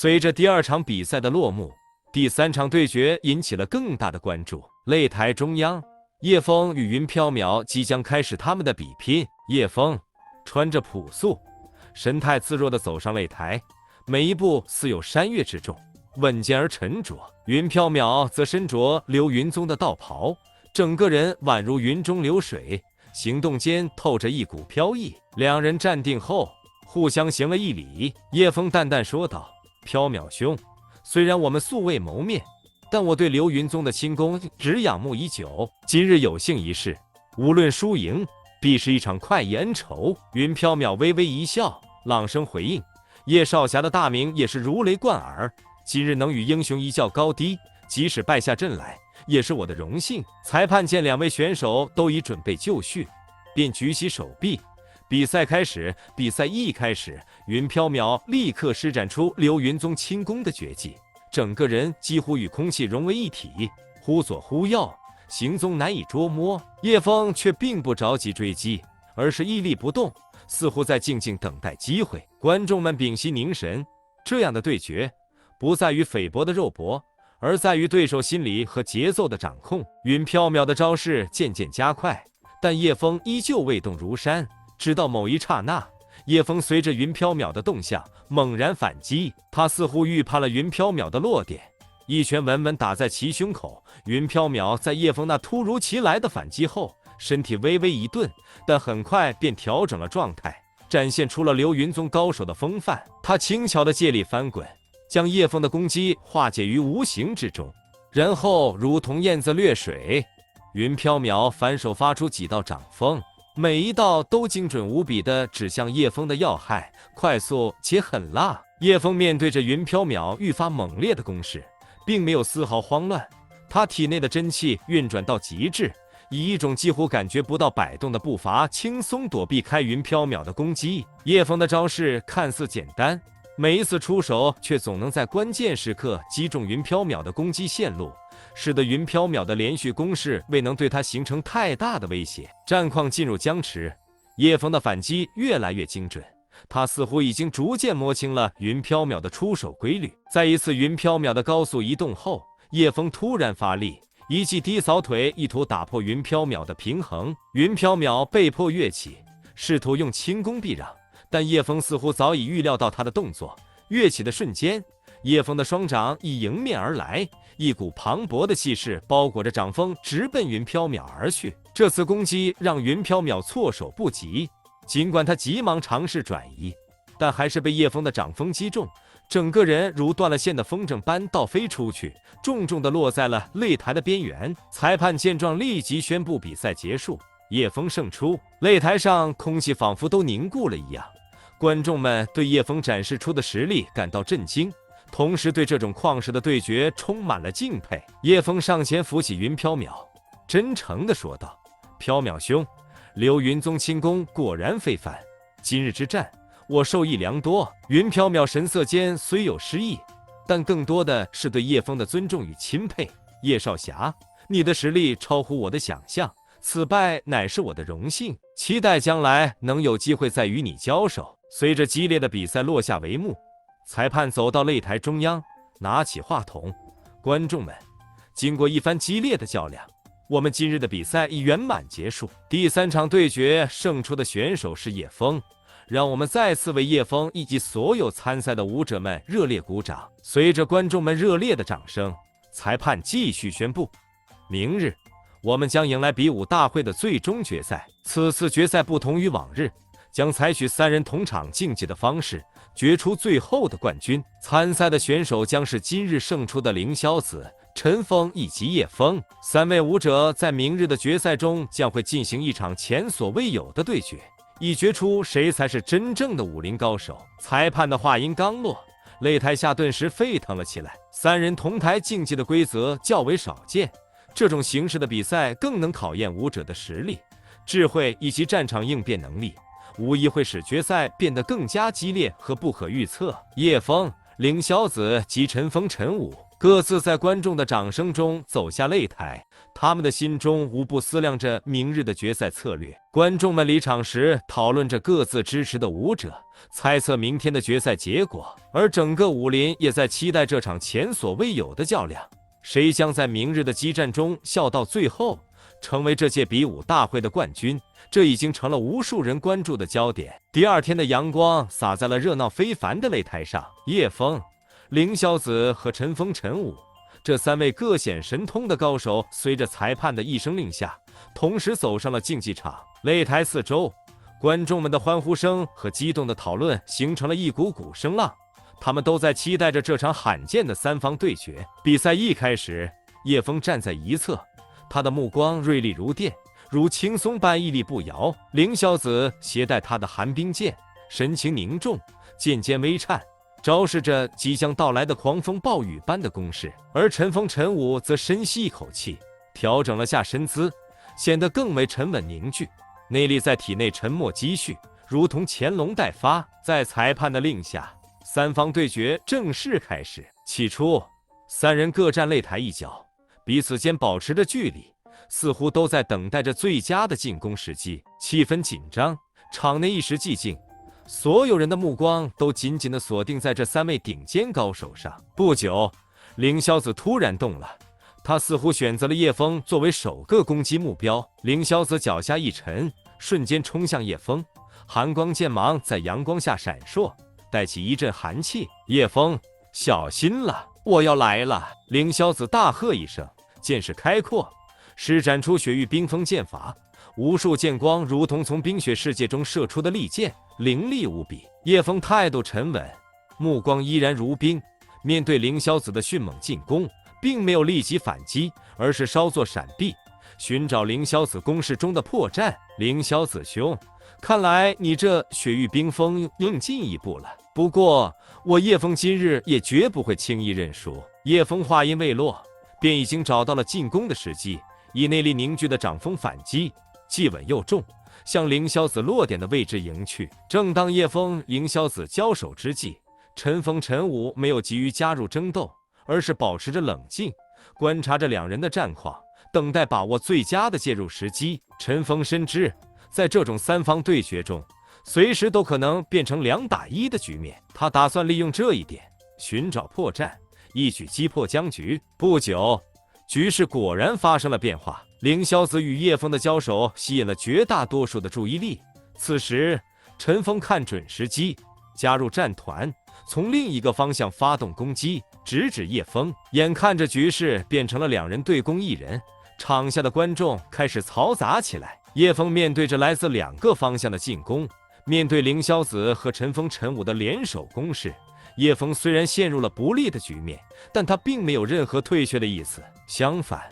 随着第2场比赛的落幕，第3场对决引起了更大的关注。擂台中央，叶枫与云飘渺即将开始他们的比拼。叶枫穿着朴素，神态自若地走上擂台，每一步似有山岳之重，稳健而沉着。云飘渺则身着流云宗的道袍，整个人宛如云中流水，行动间透着一股飘逸。两人站定后，互相行了一礼。叶枫淡淡说道：“飘渺兄，虽然我们素未谋面，但我对流云宗的轻功只仰慕已久。今日有幸一试，无论输赢，必是一场快意恩仇。”云飘渺微微一笑，朗声回应：“叶少侠的大名也是如雷贯耳，今日能与英雄一较高低，即使败下阵来，也是我的荣幸。”裁判见2位选手都已准备就绪，便举起手臂。比赛开始。比赛一开始，云飘渺立刻施展出流云宗轻功的绝技，整个人几乎与空气融为一体，忽左忽右，行踪难以捉摸。叶枫却并不着急追击，而是屹立不动，似乎在静静等待机会。观众们屏息凝神，这样的对决不在于菲薄的肉搏，而在于对手心理和节奏的掌控。云飘渺的招式渐渐加快，但叶枫依旧未动如山。直到某一刹那，叶枫随着云飘渺的动向猛然反击，他似乎预判了云飘渺的落点，一拳稳稳打在其胸口。云飘渺在叶枫那突如其来的反击后，身体微微一顿，但很快便调整了状态，展现出了流云宗高手的风范。他轻巧的借力翻滚，将叶枫的攻击化解于无形之中，然后如同燕子掠水，云飘渺反手发出几道掌风，每一道都精准无比地指向叶枫的要害，快速且狠辣。叶枫面对着云飘渺愈发猛烈的攻势，并没有丝毫慌乱，他体内的真气运转到极致，以一种几乎感觉不到摆动的步伐，轻松躲避开云飘渺的攻击。叶枫的招式看似简单，每一次出手却总能在关键时刻击中云飘渺的攻击线路，使得云飘渺的连续攻势未能对他形成太大的威胁。战况进入僵持，叶枫的反击越来越精准，他似乎已经逐渐摸清了云飘渺的出手规律。在一次云飘渺的高速移动后，叶枫突然发力，一记低扫腿意图打破云飘渺的平衡。云飘渺被迫跃起，试图用轻功避让，但叶枫似乎早已预料到他的动作。跃起的瞬间，叶枫的双掌已迎面而来，一股磅礴的气势包裹着掌风，直奔云飘渺而去。这次攻击让云飘渺措手不及，尽管他急忙尝试转移，但还是被叶枫的掌风击中，整个人如断了线的风筝般倒飞出去，重重地落在了擂台的边缘。裁判见状立即宣布比赛结束，叶枫胜出。擂台上空气仿佛都凝固了一样，观众们对叶枫展示出的实力感到震惊，同时对这种旷世的对决充满了敬佩。叶枫上前扶起云飘渺，真诚地说道：“飘渺兄，流云宗轻功果然非凡，今日之战我受益良多。”云飘渺神色间虽有失意，但更多的是对叶枫的尊重与钦佩。叶少侠，你的实力超乎我的想象，此败乃是我的荣幸，期待将来能有机会再与你交手。随着激烈的比赛落下帷幕，裁判走到擂台中央，拿起话筒：“观众们，经过一番激烈的较量，我们今日的比赛已圆满结束。第3场对决胜出的选手是叶枫，让我们再次为叶枫以及所有参赛的舞者们热烈鼓掌。”随着观众们热烈的掌声，裁判继续宣布：“明日我们将迎来比武大会的最终决赛。此次决赛不同于往日，将采取3人同场竞技的方式决出最后的冠军。参赛的选手将是今日胜出的凌霄子、陈峰以及叶枫。3位舞者在明日的决赛中将会进行一场前所未有的对决，以决出谁才是真正的武林高手。”裁判的话音刚落，擂台下顿时沸腾了起来。3人同台竞技的规则较为少见，这种形式的比赛更能考验舞者的实力、智慧以及战场应变能力，无疑会使决赛变得更加激烈和不可预测。叶枫、凌霄子及陈峰、陈武各自在观众的掌声中走下擂台。他们的心中无不思量着明日的决赛策略。观众们离场时讨论着各自支持的舞者，猜测明天的决赛结果，而整个武林也在期待这场前所未有的较量。谁将在明日的激战中笑到最后，成为这届比武大会的冠军，这已经成了无数人关注的焦点。第二天的阳光洒在了热闹非凡的擂台上，叶枫、凌霄子和陈风陈武这3位各显神通的高手，随着裁判的一声令下，同时走上了竞技场。擂台四周，观众们的欢呼声和激动的讨论形成了一股股声浪，他们都在期待着这场罕见的3方对决。比赛一开始，叶枫站在一侧，他的目光锐利如电，如青松般屹立不摇。凌霄子携带他的寒冰剑，神情凝重，剑尖微颤，昭示着即将到来的狂风暴雨般的攻势。而陈风陈武则深吸一口气，调整了下身姿，显得更为沉稳凝聚，内力在体内沉默积蓄，如同潜龙待发。在裁判的令下，3方对决正式开始。起初，3人各站擂台一角，彼此间保持着距离，似乎都在等待着最佳的进攻时机。气氛紧张，场内一时寂静，所有人的目光都紧紧地锁定在这3位顶尖高手上。不久，凌霄子突然动了，他似乎选择了叶枫作为首个攻击目标。凌霄子脚下一沉，瞬间冲向叶枫，寒光剑芒在阳光下闪烁，带起一阵寒气。叶枫，小心了，我要来了！凌霄子大喝一声，剑势开阔，施展出雪域冰封剑法，无数剑光如同从冰雪世界中射出的利剑，凌厉无比。叶枫态度沉稳，目光依然如冰，面对凌霄子的迅猛进攻，并没有立即反击，而是稍作闪避，寻找凌霄子攻势中的破绽。凌霄子兄，看来你这雪域冰封更进一步了。不过我叶枫今日也绝不会轻易认输。叶枫话音未落，便已经找到了进攻的时机，以内力凝聚的掌风反击，既稳又重，向凌霄子落点的位置迎去。正当叶枫、凌霄子交手之际，陈风陈武没有急于加入争斗，而是保持着冷静，观察着2人的战况，等待把握最佳的介入时机。陈风深知，在这种3方对决中，随时都可能变成2打1的局面，他打算利用这一点，寻找破绽，一举击破僵局。不久，局势果然发生了变化。凌霄子与叶枫的交手吸引了绝大多数的注意力。此时，陈风看准时机，加入战团，从另一个方向发动攻击，直指叶枫。眼看着局势变成了2人对攻1人，场下的观众开始嘈杂起来。叶枫面对着来自2个方向的进攻，面对凌霄子和陈风陈武的联手攻势，叶枫虽然陷入了不利的局面，但他并没有任何退却的意思。相反，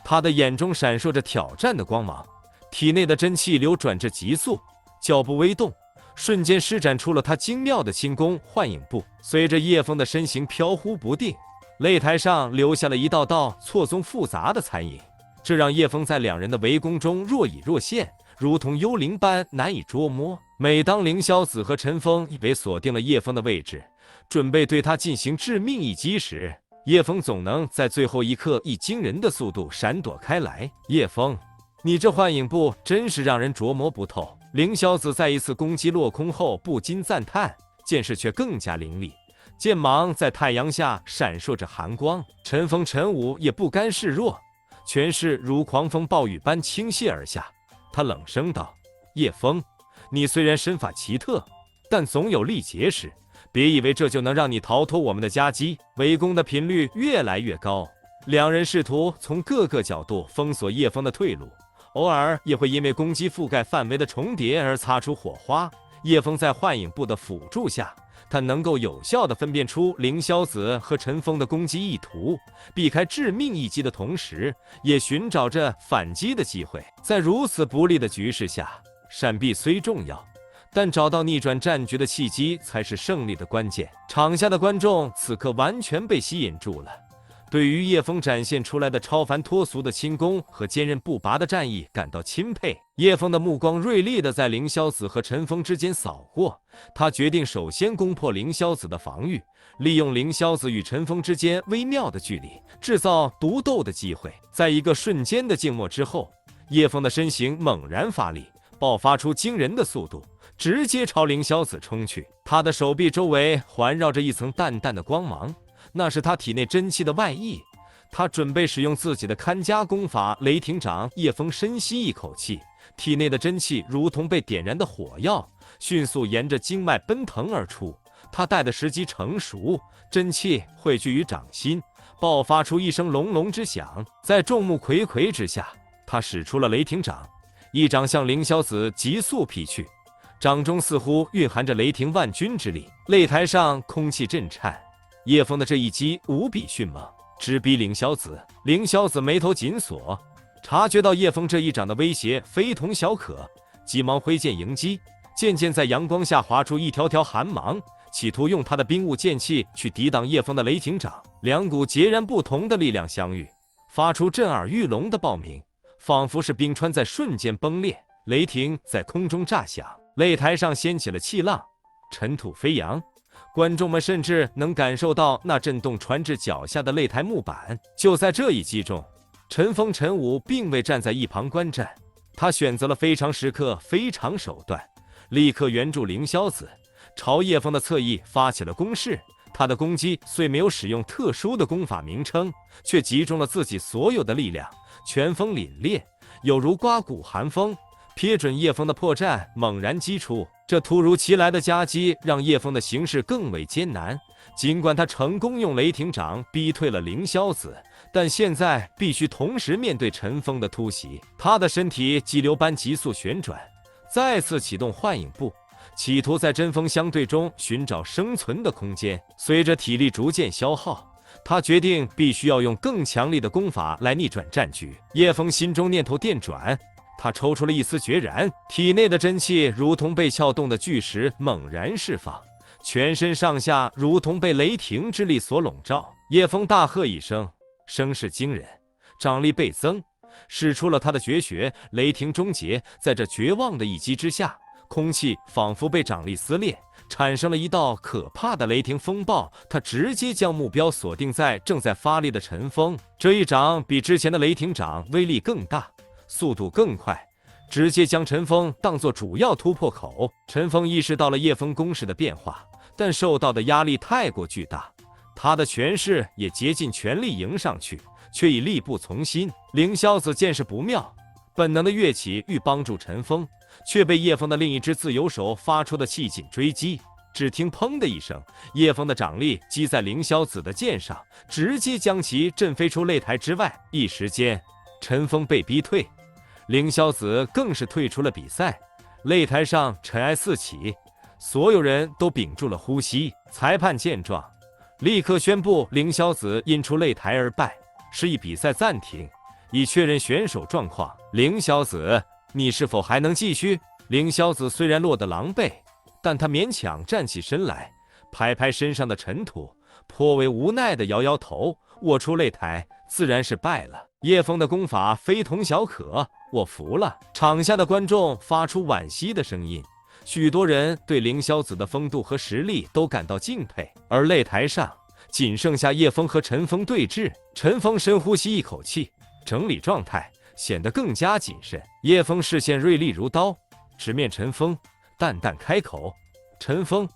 他的眼中闪烁着挑战的光芒，体内的真气流转至急速，脚步微动，瞬间施展出了他精妙的轻功幻影步。随着叶枫的身形飘忽不定，擂台上留下了一道道错综复杂的残影，这让叶枫在2人的围攻中若隐若现，如同幽灵般难以捉摸。每当凌霄子和陈风以为锁定了叶枫的位置，准备对他进行致命一击时，叶枫总能在最后一刻以惊人的速度闪躲开来。叶枫，你这幻影步真是让人琢磨不透。凌霄子在一次攻击落空后不禁赞叹，剑势却更加凌厉，剑芒在太阳下闪烁着寒光。陈风陈武也不甘示弱，权势如狂风暴雨般倾泻而下。他冷声道：叶枫，你虽然身法奇特，但总有力竭时，别以为这就能让你逃脱我们的夹击。围攻的频率越来越高，2人试图从各个角度封锁叶枫的退路，偶尔也会因为攻击覆盖范围的重叠而擦出火花。叶枫在幻影步的辅助下，他能够有效地分辨出凌霄子和陈风的攻击意图，避开致命一击的同时，也寻找着反击的机会。在如此不利的局势下，闪避虽重要，但找到逆转战局的契机才是胜利的关键。场下的观众此刻完全被吸引住了，对于叶枫展现出来的超凡脱俗的轻功和坚韧不拔的战役感到钦佩。叶枫的目光锐利地在凌霄子和陈风之间扫过，他决定首先攻破凌霄子的防御，利用凌霄子与陈峰之间微妙的距离，制造独斗的机会。在一个瞬间的静默之后，叶枫的身形猛然发力，爆发出惊人的速度，直接朝凌霄子冲去。他的手臂周围环绕着一层淡淡的光芒，那是他体内真气的外溢。他准备使用自己的看家功法雷霆掌。叶枫深吸一口气，体内的真气如同被点燃的火药，迅速沿着经脉奔腾而出。他待的时机成熟，真气汇聚于掌心，爆发出一声隆隆之响。在众目睽睽之下，他使出了雷霆掌，一掌向凌霄子急速劈去，掌中似乎蕴含着雷霆万钧之力。擂台上空气震颤，叶枫的这一击无比迅猛，直逼凌霄子。凌霄子眉头紧锁，察觉到叶枫这一掌的威胁非同小可，急忙挥剑迎击。渐渐在阳光下划出一条条寒芒，企图用他的冰雾剑气去抵挡叶枫的雷霆掌。两股截然不同的力量相遇，发出震耳欲聋的爆鸣，仿佛是冰川在瞬间崩裂，雷霆在空中炸响，擂台上掀起了气浪，尘土飞扬。观众们甚至能感受到那震动传至脚下的擂台木板。就在这一击中，陈峰陈武并未站在一旁观战，他选择了非常时刻非常手段，立刻援助凌霄子，朝叶枫的侧翼发起了攻势。他的攻击虽没有使用特殊的功法名称，却集中了自己所有的力量，拳风凛冽，有如刮骨寒风，瞥准叶枫的破绽猛然击出。这突如其来的夹击让叶枫的形势更为艰难。尽管他成功用雷霆掌逼退了凌霄子，但现在必须同时面对陈峰的突袭。他的身体激流般急速旋转，再次启动幻影步，企图在针锋相对中寻找生存的空间。随着体力逐渐消耗，他决定必须要用更强力的功法来逆转战局。叶枫心中念头电转，他抽出了一丝决然，体内的真气如同被撬动的巨石猛然释放，全身上下如同被雷霆之力所笼罩。叶枫大喝一声，声势惊人，掌力倍增，使出了他的绝学雷霆终结。在这绝望的一击之下，空气仿佛被掌力撕裂，产生了一道可怕的雷霆风暴。他直接将目标锁定在正在发力的陈峰。这一掌比之前的雷霆掌威力更大，速度更快，直接将陈峰当作主要突破口。陈峰意识到了叶枫攻势的变化，但受到的压力太过巨大，他的权势也竭尽全力迎上去，却已力不从心。凌霄子见势不妙，本能的跃起欲帮助陈峰，却被叶枫的另一只自由手发出的气劲追击。只听砰的一声，叶枫的掌力击在凌霄子的剑上，直接将其震飞出擂台之外。一时间，陈峰被逼退，凌霄子更是退出了比赛。擂台上尘埃四起，所有人都屏住了呼吸。裁判见状，立刻宣布凌霄子因出擂台而败，示意比赛暂停，以确认选手状况。凌霄子，你是否还能继续？凌霄子虽然落得狼狈，但他勉强站起身来，拍拍身上的尘土，颇为无奈地摇摇头。我出擂台自然是败了，叶枫的功法非同小可，我服了。场下的观众发出惋惜的声音，许多人对凌霄子的风度和实力都感到敬佩。而擂台上仅剩下叶枫和陈峰对峙。陈峰深呼吸一口气，整理状态，显得更加谨慎。叶枫视线锐利如刀，直面陈峰，淡淡开口：陈峰，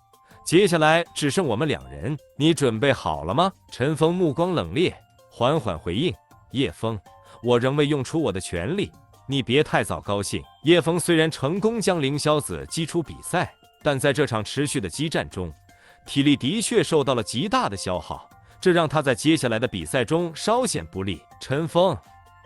接下来只剩我们两人，你准备好了吗？陈峰目光冷冽，缓缓回应：叶枫，我仍未用出我的全力，你别太早高兴。叶枫虽然成功将凌霄子击出比赛，但在这场持续的激战中，体力的确受到了极大的消耗，这让他在接下来的比赛中稍显不利。陈峰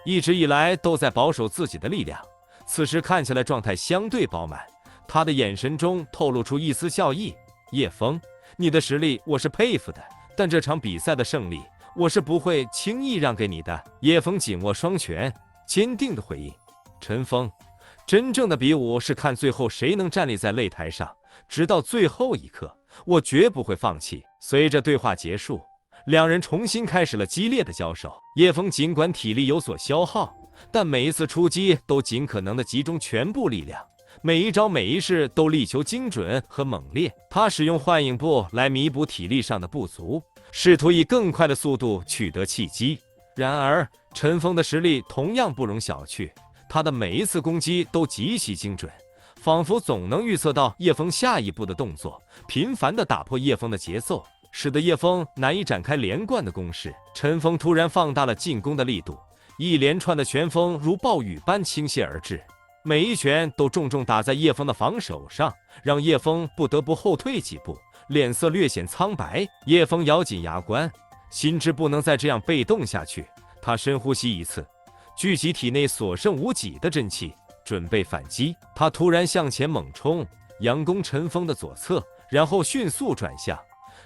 一直以来都在保守自己的力量，此时看起来状态相对饱满，他的眼神中透露出一丝笑意。叶枫，你的实力我是佩服的，但这场比赛的胜利我是不会轻易让给你的。叶枫紧握双拳，坚定地回应：陈峰，真正的比武是看最后谁能站立在擂台上，直到最后一刻，我绝不会放弃。随着对话结束，两人重新开始了激烈的交手。叶枫尽管体力有所消耗，但每一次出击都尽可能的集中全部力量，每一招每一式都力求精准和猛烈。他使用幻影步来弥补体力上的不足，试图以更快的速度取得契机。然而，陈峰的实力同样不容小觑，他的每一次攻击都极其精准，仿佛总能预测到叶枫下一步的动作，频繁地打破叶枫的节奏，使得叶枫难以展开连贯的攻势。陈峰突然放大了进攻的力度，一连串的拳风如暴雨般倾泻而至，每一拳都重重打在叶枫的防守上，让叶枫不得不后退几步，脸色略显苍白。叶枫咬紧牙关，心知不能再这样被动下去。他深呼吸一次，聚集体内所剩无几的真气，准备反击。他突然向前猛冲，佯攻陈峰的左侧，然后迅速转向，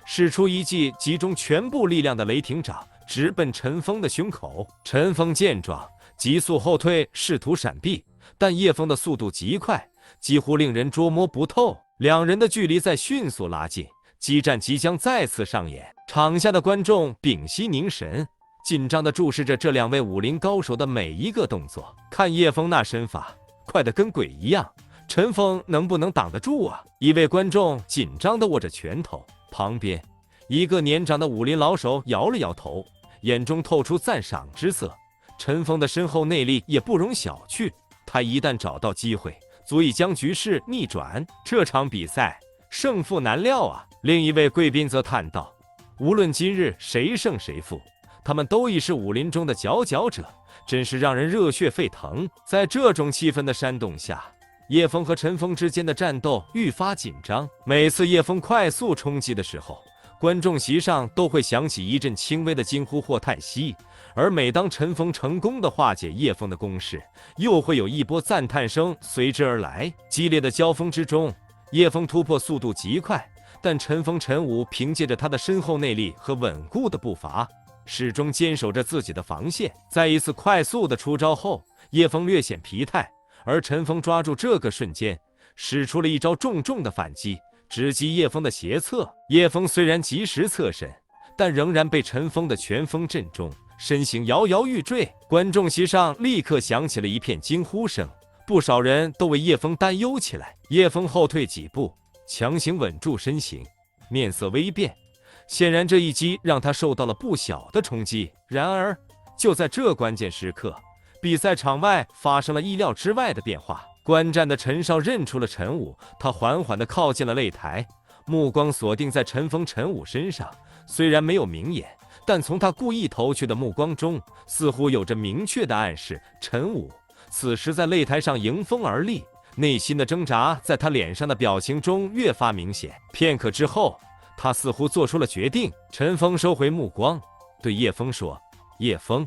使出一记集中全部力量的雷霆掌，直奔陈峰的胸口。陈峰见状，急速后退，试图闪避，但叶枫的速度极快，几乎令人捉摸不透。两人的距离在迅速拉近，激战即将再次上演。场下的观众屏息凝神，紧张地注视着这两位武林高手的每一个动作。看叶枫那身法，快得跟鬼一样，陈峰能不能挡得住啊？一位观众紧张地握着拳头，旁边一个年长的武林老手摇了摇头，眼中透出赞赏之色。陈峰的身后内力也不容小觑，他一旦找到机会，足以将局势逆转。这场比赛胜负难料啊！另一位贵宾则叹道：“无论今日谁胜谁负，他们都已是武林中的佼佼者，真是让人热血沸腾。”在这种气氛的煽动下，叶枫和陈峰之间的战斗愈发紧张。每次叶枫快速冲击的时候，观众席上都会响起一阵轻微的惊呼或叹息，而每当陈峰成功的化解叶枫的攻势，又会有一波赞叹声随之而来。激烈的交锋之中，叶枫突破速度极快，但陈武凭借着他的深厚内力和稳固的步伐，始终坚守着自己的防线。在一次快速的出招后，叶枫略显疲态，而陈峰抓住这个瞬间，使出了一招重重的反击，直击叶枫的斜侧。叶枫虽然及时侧身，但仍然被陈峰的拳风震中，身形摇摇欲坠。观众席上立刻响起了一片惊呼声，不少人都为叶枫担忧起来。叶枫后退几步，强行稳住身形，面色微变，显然这一击让他受到了不小的冲击。然而就在这关键时刻，比赛场外发生了意料之外的变化。观战的陈少认出了陈武，他缓缓地靠近了擂台，目光锁定在陈武身上。虽然没有明言，但从他故意投去的目光中，似乎有着明确的暗示。陈武此时在擂台上迎风而立，内心的挣扎在他脸上的表情中越发明显。片刻之后，他似乎做出了决定。陈峰收回目光，对叶枫说：“叶枫，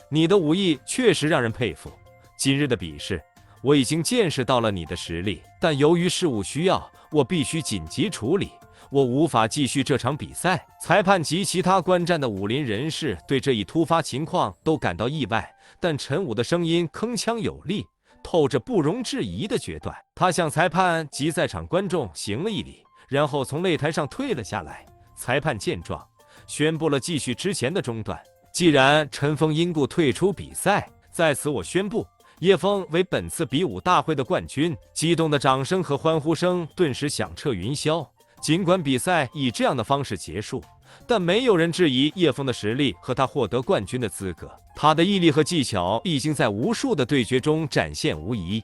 你的武艺确实让人佩服。今日的比试，我已经见识到了你的实力，但由于事务需要，我必须紧急处理，我无法继续这场比赛。”裁判及其他观战的武林人士对这一突发情况都感到意外，但陈武的声音铿锵有力，透着不容置疑的决断。他向裁判及在场观众行了一礼，然后从擂台上退了下来。裁判见状，宣布了继续之前的中断。既然陈峰因故退出比赛，在此我宣布叶枫为本次比武大会的冠军。激动的掌声和欢呼声顿时响彻云霄。尽管比赛以这样的方式结束，但没有人质疑叶枫的实力和他获得冠军的资格。他的毅力和技巧已经在无数的对决中展现无遗。